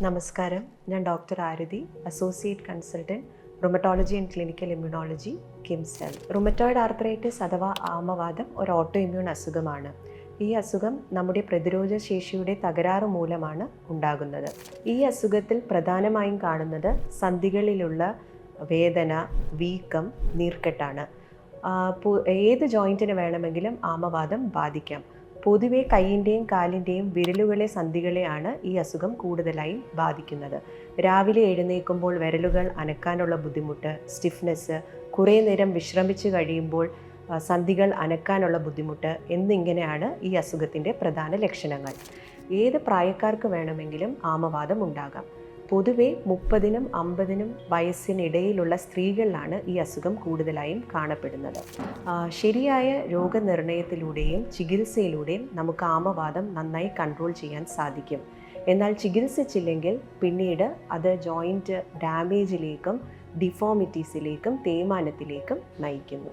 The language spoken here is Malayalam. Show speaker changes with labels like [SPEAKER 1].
[SPEAKER 1] നമസ്കാരം, ഞാൻ doctor Aarathi, associate consultant rheumatology and clinical immunology, KIMS. Rheumatoid arthritis അഥവാ ആമവാദം ഒരു ഓട്ടോ ഇമ്മ്യൂൺ അസുഖമാണ്. ഈ അസുഖം നമ്മുടെ പ്രതിരോധ ശേഷിയുടെ തകരാറ് മൂലമാണ് ഉണ്ടാകുന്നത്. ഈ അസുഖത്തിൽ പ്രധാനമായും കാണുന്നത് സന്ധികളിലുള്ള വേദന, വീക്കം, നീർക്കെട്ടാണ്. ഏത് ജോയിൻറ്റിന് വേണമെങ്കിലും ആമവാദം ബാധിക്കാം. പൊതുവെ കൈയിൻ്റെയും കാലിൻ്റെയും വിരലുകളെ സന്ധികളെയാണ് ഈ അസുഖം കൂടുതലായും ബാധിക്കുന്നത്. രാവിലെ എഴുന്നേൽക്കുമ്പോൾ വിരലുകൾ അനക്കാനുള്ള ബുദ്ധിമുട്ട്, സ്റ്റിഫ്നെസ്, കുറേ നേരം വിശ്രമിച്ച് കഴിയുമ്പോൾ സന്ധികൾ അനക്കാനുള്ള ബുദ്ധിമുട്ട് എന്നിങ്ങനെയാണ് ഈ അസുഖത്തിൻ്റെ പ്രധാന ലക്ഷണങ്ങൾ. ഏത് പ്രായക്കാർക്ക് വേണമെങ്കിലും ആമവാദം ഉണ്ടാകാം. പൊതുവെ 30നും 50നും വയസ്സിനിടയിലുള്ള സ്ത്രീകളിലാണ് ഈ അസുഖം കൂടുതലായും കാണപ്പെടുന്നത്. ശരിയായ രോഗനിർണയത്തിലൂടെയും ചികിത്സയിലൂടെയും നമുക്ക് ആമവാദം നന്നായി കൺട്രോൾ ചെയ്യാൻ സാധിക്കും. എന്നാൽ ചികിത്സിച്ചില്ലെങ്കിൽ പിന്നീട് അത് ജോയിൻറ്റ് ഡാമേജിലേക്കും ഡിഫോമിറ്റീസിലേക്കും തേയ്മാനത്തിലേക്കും നയിക്കുന്നു.